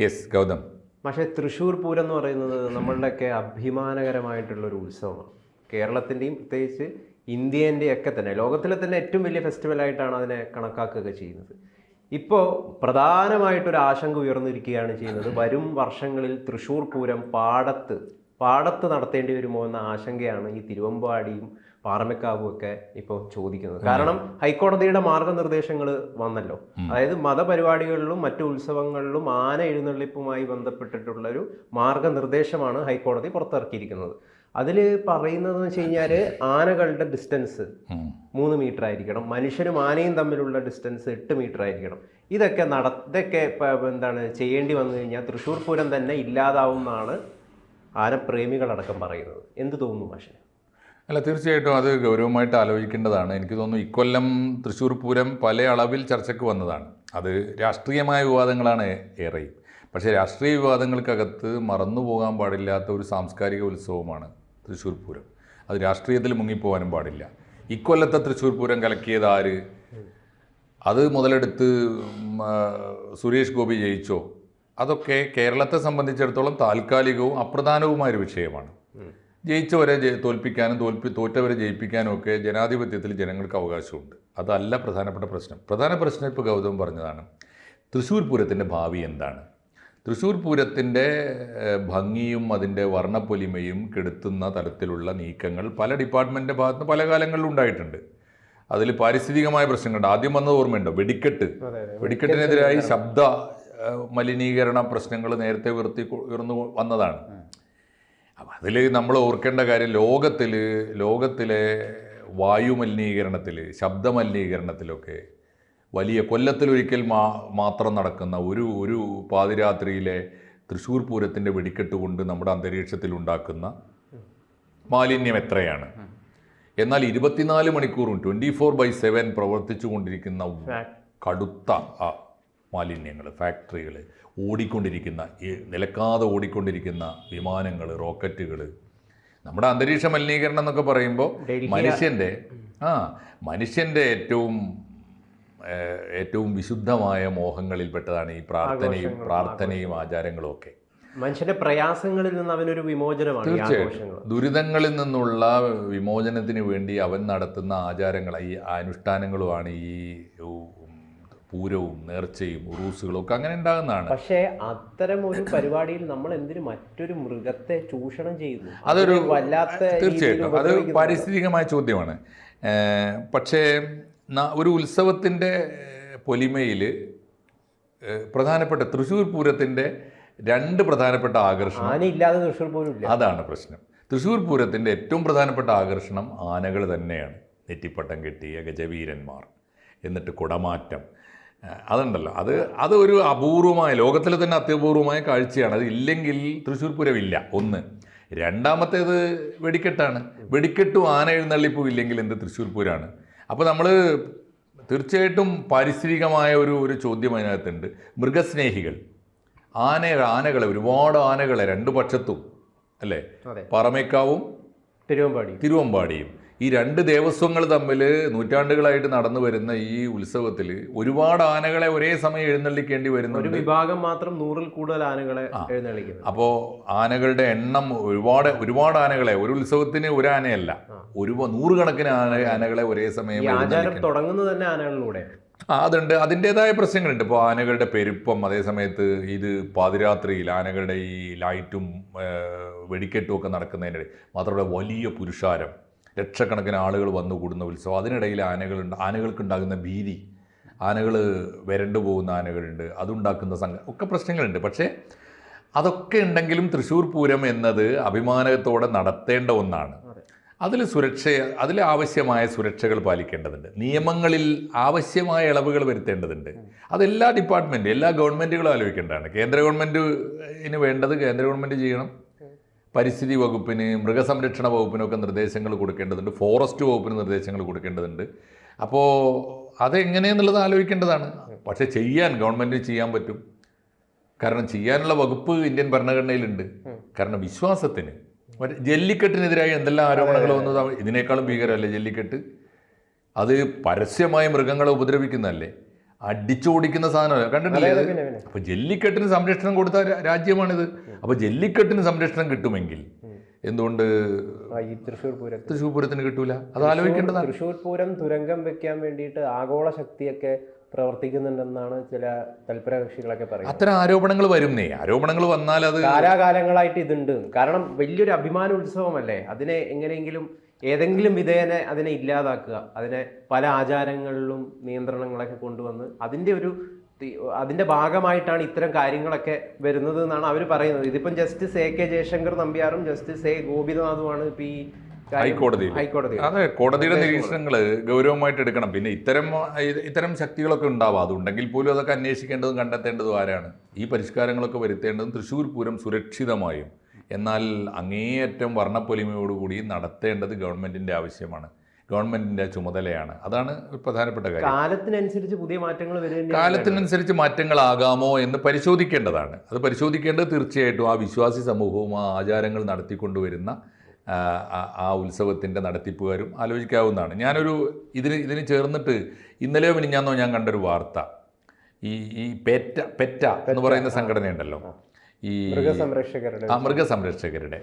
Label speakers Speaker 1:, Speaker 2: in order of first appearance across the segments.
Speaker 1: Yes Gautam.
Speaker 2: പക്ഷേ തൃശ്ശൂർ പൂരം എന്ന് പറയുന്നത് നമ്മളുടെയൊക്കെ അഭിമാനകരമായിട്ടുള്ളൊരു ഉത്സവമാണ്. കേരളത്തിൻ്റെയും പ്രത്യേകിച്ച് ഇന്ത്യേൻ്റെയും ഒക്കെ തന്നെ ലോകത്തിലെ തന്നെ ഏറ്റവും വലിയ ഫെസ്റ്റിവലായിട്ടാണ് അതിനെ കണക്കാക്കുകയൊക്കെ ചെയ്യുന്നത്. ഇപ്പോൾ പ്രധാനമായിട്ടൊരു ആശങ്ക ഉയർന്നിരിക്കുകയാണ് ചെയ്യുന്നത്, വരും വർഷങ്ങളിൽ തൃശ്ശൂർ പൂരം പാടത്ത് നടത്തേണ്ടി വരുമോ എന്ന ആശങ്കയാണ് ഈ തിരുവമ്പാടിയും പാറമേക്കാവും ഒക്കെ ഇപ്പോൾ ചോദിക്കുന്നത്. കാരണം ഹൈക്കോടതിയുടെ മാർഗനിർദ്ദേശങ്ങൾ വന്നല്ലോ. അതായത് മതപരിപാടികളിലും മറ്റു ഉത്സവങ്ങളിലും ആന എഴുന്നള്ളിപ്പുമായി ബന്ധപ്പെട്ടിട്ടുള്ളൊരു മാർഗനിർദ്ദേശമാണ് ഹൈക്കോടതി പുറത്തിറക്കിയിരിക്കുന്നത്. അതിൽ പറയുന്നതെന്ന് വെച്ച് കഴിഞ്ഞാൽ ആനകളുടെ ഡിസ്റ്റൻസ് 3 മീറ്റർ ആയിരിക്കണം, മനുഷ്യനും ആനയും തമ്മിലുള്ള ഡിസ്റ്റൻസ് 8 മീറ്റർ ആയിരിക്കണം. ഇതൊക്കെ എന്താണ് ചെയ്യേണ്ടി വന്നു കഴിഞ്ഞാൽ തൃശ്ശൂർ പൂരം തന്നെ ഇല്ലാതാവും എന്നാണ് ആനപ്രേമികളടക്കം പറയുന്നത്. എന്ത് തോന്നുന്നു മാഷെ?
Speaker 1: അല്ല, തീർച്ചയായിട്ടും അത് ഗൗരവമായിട്ട് ആലോചിക്കേണ്ടതാണ്. എനിക്ക് തോന്നുന്നു ഇക്കൊല്ലം തൃശ്ശൂർ പൂരം പല അളവിൽ ചർച്ചയ്ക്ക് വന്നതാണ്. അത് രാഷ്ട്രീയമായ വിവാദങ്ങളാണ് ഏറെയും. പക്ഷേ രാഷ്ട്രീയ വിവാദങ്ങൾക്കകത്ത് മറന്നു പോകാൻ പാടില്ലാത്ത ഒരു സാംസ്കാരിക ഉത്സവമാണ് തൃശ്ശൂർ പൂരം. അത് രാഷ്ട്രീയത്തിൽ മുങ്ങിപ്പോകാനും പാടില്ല. ഇക്കൊല്ലത്തെ തൃശ്ശൂർ പൂരം കലക്കിയത് ആര്? അത് മുതലെടുത്ത് സുരേഷ് ഗോപി ജയിച്ചോ? അതൊക്കെ കേരളത്തെ സംബന്ധിച്ചിടത്തോളം താൽക്കാലികവും അപ്രധാനവുമായൊരു വിഷയമാണ്. ജയിച്ചവരെ തോൽപ്പിക്കാനും തോറ്റവരെ ജയിപ്പിക്കാനും ഒക്കെ ജനാധിപത്യത്തിൽ ജനങ്ങൾക്ക് അവകാശമുണ്ട്. അതല്ല പ്രധാനപ്പെട്ട പ്രശ്നം. പ്രധാന പ്രശ്നം ഇപ്പോൾ ഗൗതം പറഞ്ഞതാണ്. തൃശ്ശൂർ പൂരത്തിൻ്റെ ഭാവി എന്താണ്? തൃശ്ശൂർ പൂരത്തിൻ്റെ ഭംഗിയും അതിൻ്റെ വർണ്ണപ്പൊലിമയും കെടുത്തുന്ന തരത്തിലുള്ള നീക്കങ്ങൾ പല ഡിപ്പാർട്ട്മെൻറ്റിൻ്റെ ഭാഗത്ത് പല കാലങ്ങളിലും ഉണ്ടായിട്ടുണ്ട്. അതിൽ പാരിസ്ഥിതികമായ പ്രശ്നങ്ങളുണ്ട്. ആദ്യം വന്നത് ഓർമ്മയുണ്ടോ? വെടിക്കെട്ടിനെതിരായി ശബ്ദ മലിനീകരണ പ്രശ്നങ്ങൾ നേരത്തെ ഉയർന്നു വന്നതാണ്. അപ്പം അതിൽ നമ്മൾ ഓർക്കേണ്ട കാര്യം ലോകത്തിലെ വായു മലിനീകരണത്തിൽ, ശബ്ദ മലിനീകരണത്തിലൊക്കെ വലിയ കൊല്ലത്തിലൊരിക്കൽ മാത്രം നടക്കുന്ന ഒരു പാതിരാത്രിയിലെ തൃശ്ശൂർ പൂരത്തിൻ്റെ വെടിക്കെട്ട് കൊണ്ട് നമ്മുടെ അന്തരീക്ഷത്തിൽ ഉണ്ടാക്കുന്ന മാലിന്യം എത്രയാണ്? എന്നാൽ 24 മണിക്കൂറും 24/7 പ്രവർത്തിച്ചു കൊണ്ടിരിക്കുന്ന കടുത്ത മാലിന്യങ്ങൾ, ഫാക്ടറികൾ, ഓടിക്കൊണ്ടിരിക്കുന്ന നിലക്കാതെ ഓടിക്കൊണ്ടിരിക്കുന്ന വിമാനങ്ങൾ, റോക്കറ്റുകൾ, നമ്മുടെ അന്തരീക്ഷ മലിനീകരണം എന്നൊക്കെ പറയുമ്പോൾ മനുഷ്യൻ്റെ ഏറ്റവും വിശുദ്ധമായ മോഹങ്ങളിൽപ്പെട്ടതാണ് ഈ പ്രാർത്ഥനയും ആചാരങ്ങളും ഒക്കെ.
Speaker 2: മനുഷ്യന്റെ പ്രയാസങ്ങളിൽ നിന്ന് അവനൊരു വിമോചനമാണ്.
Speaker 1: തീർച്ചയായിട്ടും ദുരിതങ്ങളിൽ നിന്നുള്ള വിമോചനത്തിന് വേണ്ടി അവൻ നടത്തുന്ന ആചാരങ്ങൾ, ഈ അനുഷ്ഠാനങ്ങളുമാണ് ഈ പൂരവും നേർച്ചയും ഉറൂസുകളും ഒക്കെ അങ്ങനെ ഉണ്ടാകുന്നതാണ്.
Speaker 2: പക്ഷേ അത്തരം ഒരു പരിപാടിയിൽ നമ്മൾ എന്തിനു മറ്റൊരു മൃഗത്തെ ചൂഷണം ചെയ്യുന്നു?
Speaker 1: അതൊരു വല്ലാത്ത, തീർച്ചയായിട്ടും അത് പാരിസ്ഥിതികമായ ചോദ്യമാണ്. പക്ഷേ ഒരു ഉത്സവത്തിൻ്റെ പൊലിമയിൽ പ്രധാനപ്പെട്ട തൃശ്ശൂർ പൂരത്തിൻ്റെ 2 പ്രധാനപ്പെട്ട ആകർഷണം,
Speaker 2: ആനയില്ലാതെ തൃശ്ശൂർ പൂരം ഇല്ല.
Speaker 1: അതാണ് പ്രശ്നം. തൃശ്ശൂർ പൂരത്തിൻ്റെ ഏറ്റവും പ്രധാനപ്പെട്ട ആകർഷണം ആനകൾ തന്നെയാണ്. നെറ്റിപ്പട്ടം കെട്ടിയ ഗജവീരന്മാർ, എന്നിട്ട് കുടമാറ്റം, അതുണ്ടല്ലോ. അത് ഒരു അപൂർവമായ, ലോകത്തിലെ തന്നെ അത്യപൂർവമായ കാഴ്ചയാണ്. അത് ഇല്ലെങ്കിൽ തൃശ്ശൂർ പൂരം ഇല്ല. ഒന്ന്. രണ്ടാമത്തേത് വെടിക്കെട്ടാണ്. വെടിക്കെട്ടും ആന എഴുന്നള്ളിപ്പും ഇല്ലെങ്കിൽ എന്ത് തൃശ്ശൂർ പൂരമാണ്? അപ്പോൾ നമ്മൾ തീർച്ചയായിട്ടും പാരിസ്ഥിതികമായ ഒരു ചോദ്യം അതിനകത്തുണ്ട്. മൃഗസ്നേഹികൾ, ആനകളെ, ഒരുപാട് ആനകളെ 2 പക്ഷത്തും അല്ലേ, പാറമേക്കാവും തിരുവമ്പാടിയും, ഈ 2 ദേവസ്വങ്ങൾ തമ്മിൽ നൂറ്റാണ്ടുകളായിട്ട് നടന്നു വരുന്ന ഈ ഉത്സവത്തിൽ ഒരുപാട് ആനകളെ ഒരേ സമയം എഴുന്നള്ളിക്കേണ്ടി വരുന്ന
Speaker 2: ഒരു വിഭാഗം മാത്രം 100-ൽ കൂടുതൽ ആനകളെ എഴുന്നള്ളിക്കുന്നു.
Speaker 1: അപ്പോൾ ആനകളുടെ എണ്ണം ഒരുപാട് ആനകളെ, ഒരു ഉത്സവത്തിന് ഒരു ആനയല്ല, 100 കണക്കിന് ആനകളെ ഒരേ സമയം
Speaker 2: തുടങ്ങുന്നത് തന്നെ ആനകളിലൂടെ.
Speaker 1: അതുണ്ട്, അതിൻ്റെതായ പ്രശ്നങ്ങളുണ്ട്. ഇപ്പോൾ ആനകളുടെ പെരുപ്പം, അതേ സമയത്ത് ഇത് പാതിരാത്രിയിൽ ആനകളുടെ ഈ ലൈറ്റും വെടിക്കെട്ടും ഒക്കെ നടക്കുന്നതിനിടെ മാത്രമല്ല വലിയ പുരുഷാരം, ലക്ഷക്കണക്കിന് ആളുകൾ വന്നു കൂടുന്ന ഉത്സവം. അതിനിടയിൽ ആനകൾക്കുണ്ടാകുന്ന ഭീതി, ആനകൾ വരണ്ടു പോകുന്ന ആനകളുണ്ട്, അതുണ്ടാക്കുന്ന ഒക്കെ പ്രശ്നങ്ങളുണ്ട്. പക്ഷേ അതൊക്കെ ഉണ്ടെങ്കിലും തൃശ്ശൂർ പൂരം എന്നത് അഭിമാനത്തോടെ നടത്തേണ്ട ഒന്നാണ്. അതിൽ ആവശ്യമായ സുരക്ഷകൾ പാലിക്കേണ്ടതുണ്ട്. നിയമങ്ങളിൽ ആവശ്യമായ ഇളവുകൾ വരുത്തേണ്ടതുണ്ട്. അതെല്ലാ ഡിപ്പാർട്ട്മെൻറ്റും, എല്ലാ ഗവൺമെൻറ്റുകളും ആലോചിക്കേണ്ടതാണ്. കേന്ദ്ര ഗവൺമെൻറ്റിന് വേണ്ടത് കേന്ദ്ര ഗവൺമെൻറ് ചെയ്യണം. പരിസ്ഥിതി വകുപ്പിന്, മൃഗസംരക്ഷണ വകുപ്പിനൊക്കെ നിർദ്ദേശങ്ങൾ കൊടുക്കേണ്ടതുണ്ട്. ഫോറസ്റ്റ് വകുപ്പിന് നിർദ്ദേശങ്ങൾ കൊടുക്കേണ്ടതുണ്ട്. അപ്പോൾ അതെങ്ങനെയെന്നുള്ളത് ആലോചിക്കേണ്ടതാണ്. പക്ഷേ ഗവൺമെൻറ്റിന് ചെയ്യാൻ പറ്റും. കാരണം ചെയ്യാനുള്ള വകുപ്പ് ഇന്ത്യൻ ഭരണഘടനയിലുണ്ട്. കാരണം വിശ്വാസത്തിന്, ജല്ലിക്കെട്ടിനെതിരായി എന്തെല്ലാം ആരോപണങ്ങൾ വന്നത്, ഇതിനേക്കാളും ഭീകരമല്ലേ ജല്ലിക്കെട്ട്? അത് പരസ്യമായ മൃഗങ്ങളെ ഉപദ്രവിക്കുന്നതല്ലേ? അടിച്ചോടിക്കുന്ന സാധനമല്ല, കണ്ടിട്ടില്ലേ? അപ്പോൾ ജല്ലിക്കെട്ടിന് സംരക്ഷണം കൊടുത്ത രാജ്യമാണിത്. അപ്പോൾ ജല്ലിക്കെട്ടിന് സംരക്ഷണം കിട്ടുമെങ്കിൽ എന്തുകൊണ്ട് തൃശ്ശൂർ പൂരത്തിന് കിട്ടൂല? അത് ആലോചിക്കേണ്ടതാണ്.
Speaker 2: തൃശ്ശൂർ പൂരം തുരങ്കം വെക്കാൻ വേണ്ടിയിട്ട് ആഗോള ശക്തിയൊക്കെ പ്രവർത്തിക്കുന്നുണ്ടെന്നാണ് ചില തൽപര കക്ഷികളൊക്കെ പറയുന്നത്.
Speaker 1: അത്തരം ആരോപണങ്ങൾ വരുന്നേ, ആരോപണങ്ങൾ വന്നാൽ അത്
Speaker 2: കാലാകാലങ്ങളായിട്ട് ഇതുണ്ട്. കാരണം വലിയൊരു അഭിമാന ഉത്സവമല്ലേ, അതിനെ എങ്ങനെയെങ്കിലും ഏതെങ്കിലും വിധേയനെ അതിനെ ഇല്ലാതാക്കുക, അതിനെ പല ആചാരങ്ങളിലും നിയന്ത്രണങ്ങളൊക്കെ കൊണ്ടുവന്ന് അതിന്റെ ഭാഗമായിട്ടാണ് ഇത്തരം കാര്യങ്ങളൊക്കെ വരുന്നത് എന്നാണ് അവർ പറയുന്നത്. ഇതിപ്പം ജസ്റ്റിസ് എ കെ ജയശങ്കർ നമ്പ്യാറും ജസ്റ്റിസ് എ ഗോപിനാഥുമാണ് ഇപ്പൊ ഈ
Speaker 1: ഹൈക്കോടതി. അതെ, കോടതിയുടെ നിരീക്ഷണങ്ങൾ ഗൗരവമായിട്ട് എടുക്കണം. പിന്നെ ഇത്തരം ശക്തികളൊക്കെ ഉണ്ടാവാം. അതുണ്ടെങ്കിൽ പോലും അതൊക്കെ അന്വേഷിക്കേണ്ടതും കണ്ടെത്തേണ്ടതും ആരാണ്? ഈ പരിഷ്കാരങ്ങളൊക്കെ വരുത്തേണ്ടതും തൃശ്ശൂർ പൂരം സുരക്ഷിതമായും എന്നാൽ അങ്ങേയറ്റം വർണ്ണപ്പൊലിമയോടുകൂടി നടത്തേണ്ടത് ഗവൺമെന്റിന്റെ ആവശ്യമാണ്, ഗവൺമെന്റിന്റെ ചുമതലയാണ്. അതാണ് പ്രധാനപ്പെട്ട കാര്യം.
Speaker 2: കാലത്തിനനുസരിച്ച് പുതിയ മാറ്റങ്ങൾ
Speaker 1: കാലത്തിനനുസരിച്ച് മാറ്റങ്ങളാകാമോ എന്ന് പരിശോധിക്കേണ്ടതാണ്. അത് പരിശോധിക്കേണ്ടത് തീർച്ചയായിട്ടും ആ വിശ്വാസി സമൂഹവും ആ ആചാരങ്ങൾ നടത്തിക്കൊണ്ടുവരുന്ന ആ ഉത്സവത്തിൻ്റെ നടത്തിപ്പുകാരും ആലോചിക്കാവുന്നതാണ്. ഇതിന് ചേർന്നിട്ട് ഇന്നലെയോ മിനിഞ്ഞാന്നോ ഞാൻ കണ്ടൊരു വാർത്ത. ഈ പെറ്റ എന്ന് പറയുന്ന സംഘടനയുണ്ടല്ലോ, ഈ മൃഗസംരക്ഷകരുടെ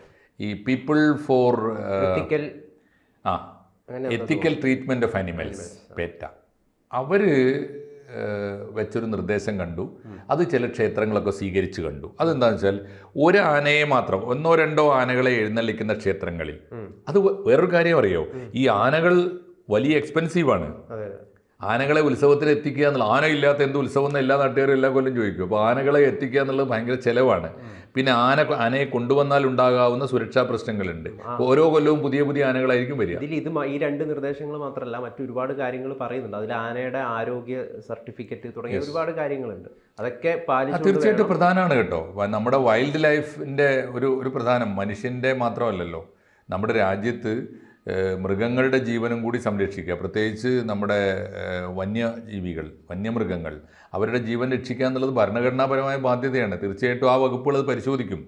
Speaker 1: ഈ people four ethical treatment of animals, പെറ്റ, അവർ വെച്ചൊരു നിർദ്ദേശം കണ്ടു. അത് ചില ക്ഷേത്രങ്ങളൊക്കെ സ്വീകരിച്ചു കണ്ടു. അതെന്താണെന്ന് വെച്ചാൽ ഒരു ആനയെ മാത്രം, 1-2 ആനകളെ എഴുന്നള്ളിക്കുന്ന ക്ഷേത്രങ്ങളിൽ, അത് വേറൊരു കാര്യം അറിയോ, ഈ ആനകൾ വലിയ എക്സ്പെൻസീവാണ്. ആനകളെ ഉത്സവത്തിൽ എത്തിക്കുക എന്നുള്ള, ആനയില്ലാത്ത എന്ത് ഉത്സവം എന്ന് എല്ലാ നാട്ടുകാരും എല്ലാ കൊല്ലം ചോദിക്കും. അപ്പോൾ ആനകളെ എത്തിക്കുക എന്നുള്ളത് ഭയങ്കര ചിലവാണ്. പിന്നെ ആനയെ കൊണ്ടുവന്നാൽ ഉണ്ടാകാവുന്ന സുരക്ഷാ പ്രശ്നങ്ങളുണ്ട്. ഓരോ കൊല്ലവും പുതിയ പുതിയ ആനകളായിരിക്കും വരിക.
Speaker 2: ഈ 2 നിർദ്ദേശങ്ങൾ മാത്രമല്ല, മറ്റൊരുപാട് കാര്യങ്ങൾ പറയുന്നുണ്ട്. അതിൽ ആനയുടെ ആരോഗ്യ സർട്ടിഫിക്കറ്റ് തുടങ്ങിയ ഒരുപാട് കാര്യങ്ങളുണ്ട്. അതൊക്കെ
Speaker 1: തീർച്ചയായിട്ടും പ്രധാനമാണ് കേട്ടോ. നമ്മുടെ വൈൽഡ് ലൈഫിൻ്റെ ഒരു പ്രധാനം മനുഷ്യൻ്റെ മാത്രമല്ലല്ലോ, നമ്മുടെ രാജ്യത്ത് മൃഗങ്ങളുടെ ജീവനും കൂടി സംരക്ഷിക്കുക. പ്രത്യേകിച്ച് നമ്മുടെ വന്യമൃഗങ്ങൾ, അവരുടെ ജീവൻ രക്ഷിക്കുക എന്നുള്ളത് ഭരണഘടനാപരമായ ബാധ്യതയാണ്. തീർച്ചയായിട്ടും ആ വകുപ്പുകൾ അത് പരിശോധിക്കും.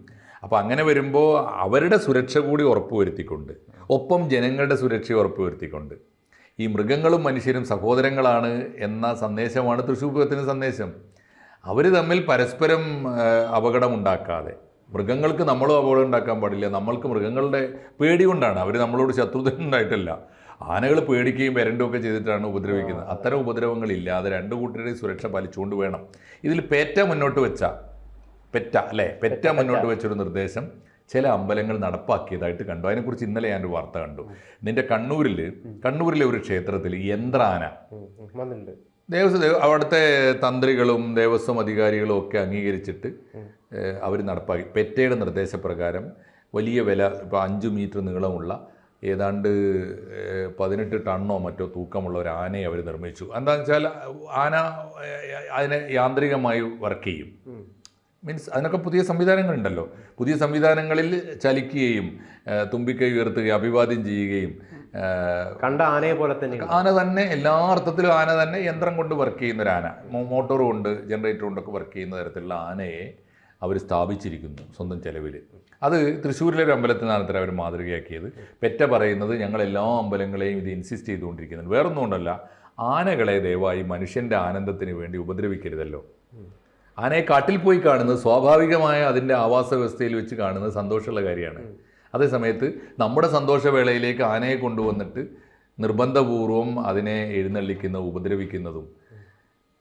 Speaker 1: അപ്പോൾ അങ്ങനെ വരുമ്പോൾ അവരുടെ സുരക്ഷ കൂടി ഉറപ്പുവരുത്തിക്കൊണ്ട്, ഒപ്പം ജനങ്ങളുടെ സുരക്ഷ ഉറപ്പുവരുത്തിക്കൊണ്ട്, ഈ മൃഗങ്ങളും മനുഷ്യരും സഹോദരങ്ങളാണ് എന്ന സന്ദേശമാണ് തൃശ്ശൂർ പൂരത്തിൻ്റെ സന്ദേശം. അവർ തമ്മിൽ പരസ്പരം അപകടമുണ്ടാക്കാതെ, മൃഗങ്ങൾക്ക് നമ്മളും അപകടം ഉണ്ടാക്കാൻ പാടില്ല, നമ്മൾക്ക് മൃഗങ്ങളുടെ പേടി കൊണ്ടാണ്, അവർ നമ്മളോട് ശത്രുത ഉണ്ടായിട്ടല്ല. ആനകൾ പേടിക്കുകയും വരണ്ടുമൊക്കെ ചെയ്തിട്ടാണ് ഉപദ്രവിക്കുന്നത്. അത്തരം ഉപദ്രവങ്ങളില്ലാതെ 2 കൂട്ടരുടെയും സുരക്ഷ പാലിച്ചുകൊണ്ട് വേണം. ഇതിൽ പെറ്റ മുന്നോട്ട് വെച്ചൊരു നിർദ്ദേശം ചില അമ്പലങ്ങൾ നടപ്പാക്കിയതായിട്ട് കണ്ടു. അതിനെക്കുറിച്ച് ഇന്നലെ ഞാനൊരു വാർത്ത കണ്ടു. നിന്റെ കണ്ണൂരിലെ ഒരു ക്ഷേത്രത്തിൽ യന്ത്രാന അവിടുത്തെ തന്ത്രികളും ദേവസ്വം അധികാരികളും ഒക്കെ അംഗീകരിച്ചിട്ട് അവർ നടപ്പാക്കി. പെറ്റയുടെ നിർദ്ദേശപ്രകാരം വലിയ വില, ഇപ്പോൾ 5 മീറ്റർ നീളമുള്ള ഏതാണ്ട് 18 ടണ്ണോ മറ്റോ തൂക്കമുള്ള ഒരു ആനയെ അവർ നിർമ്മിച്ചു. എന്താണെന്ന് വെച്ചാൽ ആന അതിനെ യാന്ത്രികമായി വർക്ക് ചെയ്യും. മീൻസ് അതിനൊക്കെ പുതിയ സംവിധാനങ്ങളുണ്ടല്ലോ. പുതിയ സംവിധാനങ്ങളിൽ ചലിക്കുകയും തുമ്പിക്കൈ ഉയർത്തുകയും അഭിവാദ്യം ചെയ്യുകയും,
Speaker 2: കണ്ട ആനയെ പോലെ തന്നെ
Speaker 1: ആന തന്നെ, എല്ലാ അർത്ഥത്തിലും ആന തന്നെ, യന്ത്രം കൊണ്ട് വർക്ക് ചെയ്യുന്ന ഒരു ആന, മോട്ടോർ കൊണ്ട് ജനറേറ്റർ കൊണ്ടൊക്കെ വർക്ക് ചെയ്യുന്ന തരത്തിലുള്ള ആനയെ അവർ സ്ഥാപിച്ചിരിക്കുന്നു സ്വന്തം ചെലവിൽ. അത് തൃശ്ശൂരിലെ ഒരു അമ്പലത്തിനാണ് അത്ര അവർ മാതൃകയാക്കിയത്. പെറ്റ പറയുന്നത് ഞങ്ങൾ എല്ലാ അമ്പലങ്ങളെയും ഇത് ഇൻസിസ്റ്റ് ചെയ്തുകൊണ്ടിരിക്കുന്നുണ്ട്. വേറൊന്നും കൊണ്ടല്ല, ആനകളെ ദയവായി മനുഷ്യൻ്റെ ആനന്ദത്തിന് വേണ്ടി ഉപദ്രവിക്കരുതല്ലോ. ആനയെ കാട്ടിൽ പോയി കാണുന്നത്, സ്വാഭാവികമായ അതിൻ്റെ ആവാസ വ്യവസ്ഥയിൽ വെച്ച് കാണുന്നത് സന്തോഷമുള്ള കാര്യമാണ്. അതേസമയത്ത് നമ്മുടെ സന്തോഷവേളയിലേക്ക് ആനയെ കൊണ്ടുവന്നിട്ട് നിർബന്ധപൂർവം അതിനെ ഉപദ്രവിക്കുന്നതും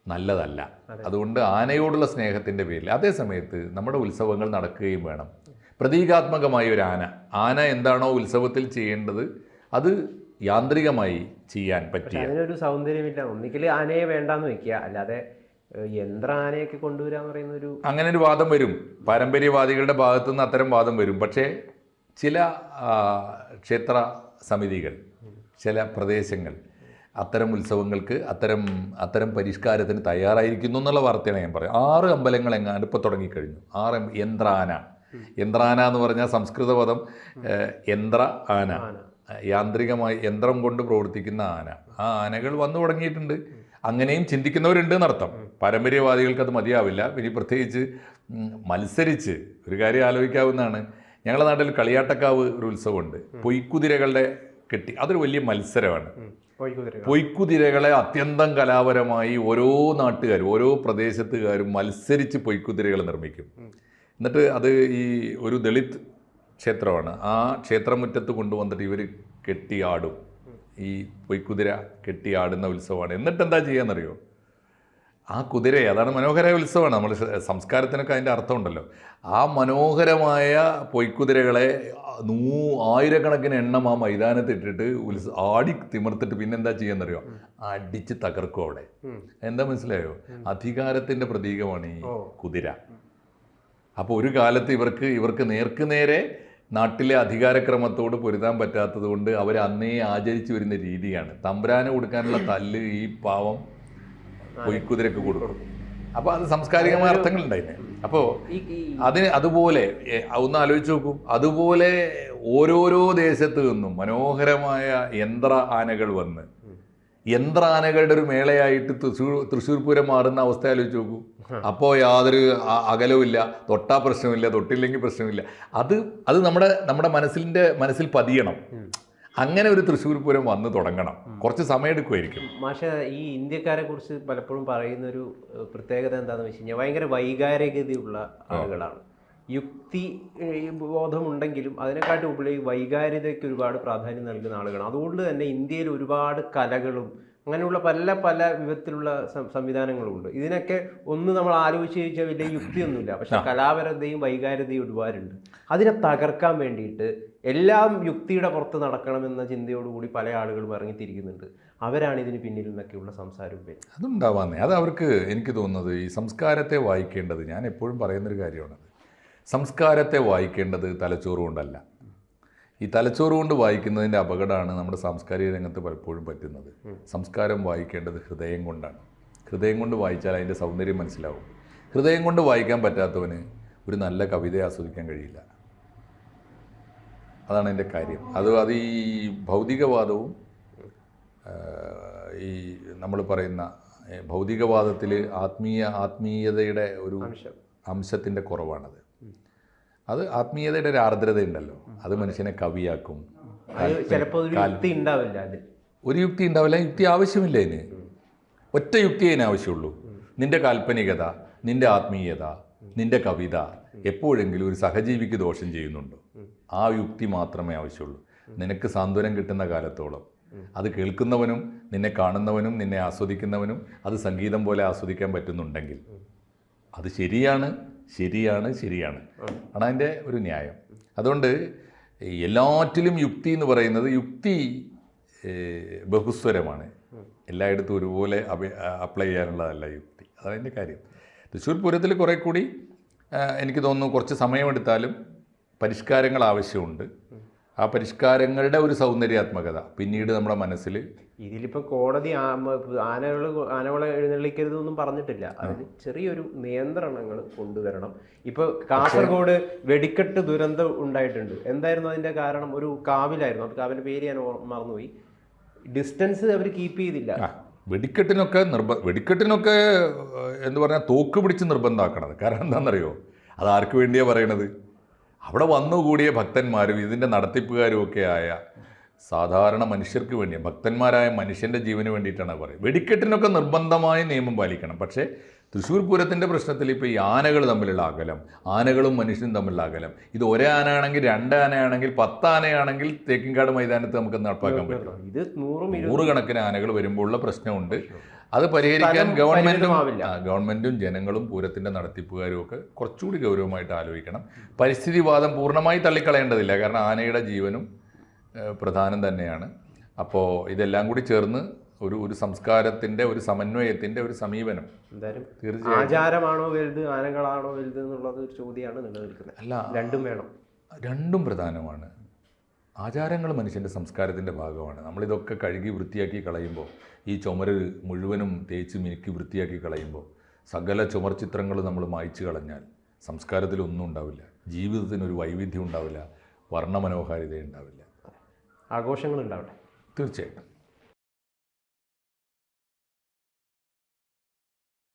Speaker 1: നല്ലതല്ല. അതുകൊണ്ട് ആനയോടുള്ള സ്നേഹത്തിൻ്റെ പേരിൽ അതേസമയത്ത് നമ്മുടെ ഉത്സവങ്ങൾ നടക്കുകയും വേണം. പ്രതീകാത്മകമായ ഒരു ആന എന്താണോ ഉത്സവത്തിൽ ചെയ്യേണ്ടത് അത് യാന്ത്രികമായി ചെയ്യാൻ പറ്റിയ,
Speaker 2: അതിനൊരു സൗന്ദര്യമില്ല. ഒന്നിക്കൽ ആനയെ വേണ്ടാന്ന് വെക്കുക, അല്ലാതെ യന്ത്ര ആനയൊക്കെ കൊണ്ടുവരാന്ന് പറയുന്ന
Speaker 1: അങ്ങനെ ഒരു വാദം വരും. പാരമ്പര്യവാദികളുടെ ഭാഗത്തു നിന്ന് അത്തരം വാദം വരും. പക്ഷേ ചില ക്ഷേത്ര സമിതികൾ, ചില പ്രദേശങ്ങൾ അത്തരം ഉത്സവങ്ങൾക്ക് അത്തരം പരിഷ്കാരത്തിന് തയ്യാറായിരിക്കുന്നു എന്നുള്ള വാർത്തയാണ് ഞാൻ പറയുന്നത്. 6 അമ്പലങ്ങൾ എങ്ങാണ്ട് ഇപ്പോൾ തുടങ്ങിക്കഴിഞ്ഞു. 6 യന്ത്രാന എന്ന് പറഞ്ഞാൽ സംസ്കൃത പദം യന്ത്ര ആന, യാന്ത്രികമായി യന്ത്രം കൊണ്ട് പ്രവർത്തിക്കുന്ന ആന. ആ ആനകൾ വന്നു തുടങ്ങിയിട്ടുണ്ട്. അങ്ങനെയും ചിന്തിക്കുന്നവരുണ്ട് എന്നർത്ഥം. പാരമ്പര്യവാദികൾക്ക് അത് മതിയാവില്ല. ഇനി പ്രത്യേകിച്ച് മത്സരിച്ച് ഒരു കാര്യം ആലോചിക്കാവുന്നതാണ്. ഞങ്ങളുടെ നാട്ടിൽ കളിയാട്ടക്കാവ് ഒരു ഉത്സവമുണ്ട്, പൊയ്ക്കുതിരകളുടെ കെട്ടി. അതൊരു വലിയ മത്സരമാണ്. പൊയ്ക്കുതിരകളെ അത്യന്തം കലാപരമായി ഓരോ നാട്ടുകാരും ഓരോ പ്രദേശത്തുകാരും മത്സരിച്ച് പൊയ്ക്കുതിരകൾ നിർമ്മിക്കും. എന്നിട്ട് അത് ഈ ഒരു ദളിത് ക്ഷേത്രമാണ്, ആ ക്ഷേത്രമുറ്റത്ത് കൊണ്ടുവന്നിട്ട് ഇവർ കെട്ടിയാടും. ഈ പൊയ്ക്കുതിര കെട്ടിയാടുന്ന ഉത്സവമാണ്. എന്നിട്ട് എന്താ ചെയ്യാന്നറിയോ, ആ കുതിരയെ, അതാണ് മനോഹരമായ ഉത്സവമാണ്, നമ്മൾ സംസ്കാരത്തിനൊക്കെ അതിൻ്റെ അർത്ഥമുണ്ടല്ലോ, ആ മനോഹരമായ പൊയ്ക്കുതിരകളെ ആയിരക്കണക്കിന് എണ്ണം ആ മൈതാനത്ത് ഇട്ടിട്ട് ആടി തിമിർത്തിട്ട് പിന്നെന്താ ചെയ്യാന്നറിയോ, അടിച്ച് തകർക്കും അവിടെ. എന്താ മനസ്സിലായോ, അധികാരത്തിൻ്റെ പ്രതീകമാണ് ഈ കുതിര. അപ്പോൾ ഒരു കാലത്ത് ഇവർക്ക് നേർക്കുനേരെ നാട്ടിലെ അധികാരക്രമത്തോട് പൊരുതാൻ പറ്റാത്തത് കൊണ്ട് അവർ അന്നേ ആചരിച്ചു വരുന്ന രീതിയാണ് തമ്പുരാന് കൊടുക്കാനുള്ള തല്ല് ഈ പാവം പൊയ്ക്കുതിരക്ക് കൊടുക്കും. അപ്പോൾ അത് സാംസ്കാരികമായ അർത്ഥങ്ങളുണ്ടായില്ലേ. അപ്പോൾ അതുപോലെ ഒന്ന് ആലോചിച്ച് നോക്കൂ, അതുപോലെ ഓരോരോ ദേശത്ത് നിന്നും മനോഹരമായ യന്ത്ര ആനകൾ വന്ന് യന്ത്ര ആനകളുടെ ഒരു മേളയായിട്ട് തൃശ്ശൂർ പൂരം മാറുന്ന അവസ്ഥ ആലോചിച്ച് നോക്കൂ. അപ്പോൾ യാതൊരു അകലവുമില്ല, തൊട്ടാ പ്രശ്നമില്ല, തൊട്ടില്ലെങ്കിൽ പ്രശ്നമില്ല. അത് നമ്മുടെ മനസ്സിൽ പതിയണം. അങ്ങനെ ഒരു തൃശ്ശൂർ പൂരം വന്ന് തുടങ്ങണം. കുറച്ച് സമയം എടുക്കുമായിരിക്കും.
Speaker 2: മാഷെ, ഈ ഇന്ത്യക്കാരെ കുറിച്ച് പലപ്പോഴും പറയുന്ന ഒരു പ്രത്യേകത എന്താണെന്ന് വെച്ച് കഴിഞ്ഞാൽ ഭയങ്കര വൈകാരികതയുള്ള ആളുകളാണ്. യുക്തി ബോധമുണ്ടെങ്കിലും അതിനെക്കാട്ടി ഉപരി വൈകാരികതയ്ക്ക് ഒരുപാട് പ്രാധാന്യം നൽകുന്ന ആളുകളാണ്. അതുകൊണ്ട് തന്നെ ഇന്ത്യയിൽ ഒരുപാട് കലകളും അങ്ങനെയുള്ള പല വിധത്തിലുള്ള സംവിധാനങ്ങളുണ്ട്. ഇതിനൊക്കെ ഒന്ന് നമ്മൾ ആലോചിച്ച് ചോദിച്ചാൽ വലിയ യുക്തിയൊന്നുമില്ല, പക്ഷെ കലാപരതയും വൈകാരികതയും ഒരുപാടുണ്ട്. അതിനെ തകർക്കാൻ വേണ്ടിയിട്ട് എല്ലാം യുക്തിയുടെ പുറത്ത് നടക്കണമെന്ന ചിന്തയോടുകൂടി പല ആളുകളും ഇറങ്ങിത്തിരിക്കുന്നുണ്ട്. അവരാണ് ഇതിന് പിന്നിൽ നിന്നൊക്കെയുള്ള സംസാരം.
Speaker 1: അതുണ്ടാവാന്നേ, അത് അവർക്ക് എനിക്ക് തോന്നുന്നത് ഈ സംസ്കാരത്തെ വായിക്കേണ്ടത്, ഞാൻ എപ്പോഴും പറയുന്നൊരു കാര്യമാണത്, സംസ്കാരത്തെ വായിക്കേണ്ടത് തലച്ചോറ് കൊണ്ടല്ല. ഈ തലച്ചോറ് കൊണ്ട് വായിക്കുന്നതിൻ്റെ അപകടമാണ് നമ്മുടെ സാംസ്കാരിക രംഗത്ത് പലപ്പോഴും പറ്റുന്നത്. സംസ്കാരം വായിക്കേണ്ടത് ഹൃദയം കൊണ്ടാണ്. ഹൃദയം കൊണ്ട് വായിച്ചാൽ അതിൻ്റെ സൗന്ദര്യം മനസ്സിലാവും. ഹൃദയം കൊണ്ട് വായിക്കാൻ പറ്റാത്തവന് ഒരു നല്ല കവിതയെ ആസ്വദിക്കാൻ കഴിയില്ല. അതാണ് എൻ്റെ കാര്യം. അത് ഈ ഭൗതികവാദവും ഈ നമ്മൾ പറയുന്ന ഭൗതികവാദത്തിൽ ആത്മീയതയുടെ ഒരു അംശത്തിൻ്റെ കുറവാണത്. അത് ആത്മീയതയുടെ ഒരു ആർദ്രതയുണ്ടല്ലോ, അത് മനുഷ്യനെ കവിയാക്കും. ഒരു യുക്തി ഉണ്ടാവില്ല, യുക്തി ആവശ്യമില്ല. അതിന് ഒറ്റ യുക്തി അതിന് ആവശ്യമുള്ളൂ. നിന്റെ കാൽപ്പനികത, നിന്റെ ആത്മീയത, നിന്റെ കവിത എപ്പോഴെങ്കിലും ഒരു സഹജീവിക്ക് ദോഷം ചെയ്യുന്നുണ്ടോ? ആ യുക്തി മാത്രമേ ആവശ്യമുള്ളൂ. നിനക്ക് സാന്ത്വനം കിട്ടുന്ന കാലത്തോളം അത് കേൾക്കുന്നവനും നിന്നെ കാണുന്നവനും നിന്നെ ആസ്വദിക്കുന്നവനും അത് സംഗീതം പോലെ ആസ്വദിക്കാൻ പറ്റുന്നുണ്ടെങ്കിൽ അത് ശരിയാണ് ആണ് അതിൻ്റെ ഒരു ന്യായം. അതുകൊണ്ട് എല്ലാറ്റിലും യുക്തി എന്ന് പറയുന്നത്, യുക്തി ബഹുസ്വരമാണ്, എല്ലായിടത്തും ഒരുപോലെ അപ്ലൈ ചെയ്യാനുള്ളതല്ല യുക്തി. അതതിൻ്റെ കാര്യം. തൃശ്ശൂർ പൂരത്തിൽ കുറേ കൂടി എനിക്ക് തോന്നുന്നു കുറച്ച് സമയമെടുത്താലും പരിഷ്കാരങ്ങൾ ആവശ്യമുണ്ട്. ആ പരിഷ്കാരങ്ങളുടെ ഒരു സൗന്ദര്യാത്മകത പിന്നീട് നമ്മുടെ മനസ്സിൽ,
Speaker 2: ഇതിലിപ്പോൾ കോടതി ആനകളെ എഴുന്നള്ളിക്കരുതെന്നും പറഞ്ഞിട്ടില്ല. അതിന് ചെറിയൊരു നിയന്ത്രണങ്ങൾ കൊണ്ടുവരണം. ഇപ്പോൾ കാസർഗോഡ് വെടിക്കെട്ട് ദുരന്തം ഉണ്ടായിട്ടുണ്ട്. എന്തായിരുന്നു അതിൻ്റെ കാരണം? ഒരു കാവിലായിരുന്നു. അത് കാവിൻ്റെ പേര് ഞാൻ മറന്നുപോയി. ഡിസ്റ്റൻസ് അവർ കീപ്പ് ചെയ്തില്ല. വെടിക്കെട്ടിനൊക്കെ എന്ന് പറഞ്ഞാൽ തോക്ക് പിടിച്ച് നിർബന്ധമാക്കണത്. കാരണം എന്താണെന്നറിയോ, അത് ആർക്ക് വേണ്ടിയാണ് പറയണത്? അവിടെ വന്നുകൂടിയ ഭക്തന്മാരും ഇതിൻ്റെ നടത്തിപ്പുകാരും ഒക്കെ ആയ സാധാരണ മനുഷ്യർക്ക് വേണ്ടിയാണ്, ഭക്തന്മാരായ മനുഷ്യൻ്റെ ജീവന് വേണ്ടിയിട്ടാണ് പറയുന്നത്. വെടിക്കെട്ടിനൊക്കെ നിർബന്ധമായി നിയമം പാലിക്കണം. പക്ഷേ തൃശ്ശൂർ പൂരത്തിൻ്റെ പ്രശ്നത്തിൽ ഇപ്പോൾ ഈ ആനകൾ തമ്മിലുള്ള അകലം, ആനകളും മനുഷ്യനും തമ്മിലുള്ള അകലം, ഇത് ഒരേ ആനയാണെങ്കിൽ 2 ആനയാണെങ്കിൽ 10 ആനയാണെങ്കിൽ തേക്കിൻകാട് മൈതാനത്ത് നമുക്ക് നടപ്പാക്കാൻ പറ്റും. ഇത്
Speaker 1: 100 ആനകൾ വരുമ്പോഴുള്ള പ്രശ്നമുണ്ട്. അത് പരിഹരിക്കാൻ ഗവൺമെൻറ്റും ജനങ്ങളും പൂരത്തിൻ്റെ നടത്തിപ്പുകാരും ഒക്കെ കുറച്ചുകൂടി ഗൗരവമായിട്ട് ആലോചിക്കണം. പരിസ്ഥിതിവാദം പൂർണ്ണമായി തള്ളിക്കളയേണ്ടതില്ല, കാരണം ആനയുടെ ജീവനും പ്രധാനം തന്നെയാണ്. അപ്പോൾ ഇതെല്ലാം കൂടി ചേർന്ന് ഒരു സംസ്കാരത്തിൻ്റെ ഒരു സമന്വയത്തിൻ്റെ ഒരു സമീപനം.
Speaker 2: എന്തായാലും തീർച്ചയായും ആചാരമാണോ വലുത്, ആനകളാണോ വലുത് എന്നുള്ളത് ഒരു ചോദ്യമാണ് നിലനിൽക്കുന്നത്. അല്ല, രണ്ടും വേണം,
Speaker 1: രണ്ടും പ്രധാനമാണ്. ആചാരങ്ങൾ മനുഷ്യൻ്റെ സംസ്കാരത്തിൻ്റെ ഭാഗമാണ്. നമ്മളിതൊക്കെ കഴുകി വൃത്തിയാക്കി കളയുമ്പോൾ, ഈ ചുമര് മുഴുവനും തേച്ച് മിനുക്കി വൃത്തിയാക്കി കളയുമ്പോൾ, സകല ചുമർചിത്രങ്ങൾ നമ്മൾ മായ്ച്ചു കളഞ്ഞാൽ സംസ്കാരത്തിലൊന്നും ഉണ്ടാവില്ല, ജീവിതത്തിനൊരു വൈവിധ്യം ഉണ്ടാവില്ല, വർണ്ണമനോഹാരിത ഉണ്ടാവില്ല,
Speaker 2: ആഘോഷങ്ങൾ ഉണ്ടാവട്ടെ.
Speaker 1: തീർച്ചയായിട്ടും.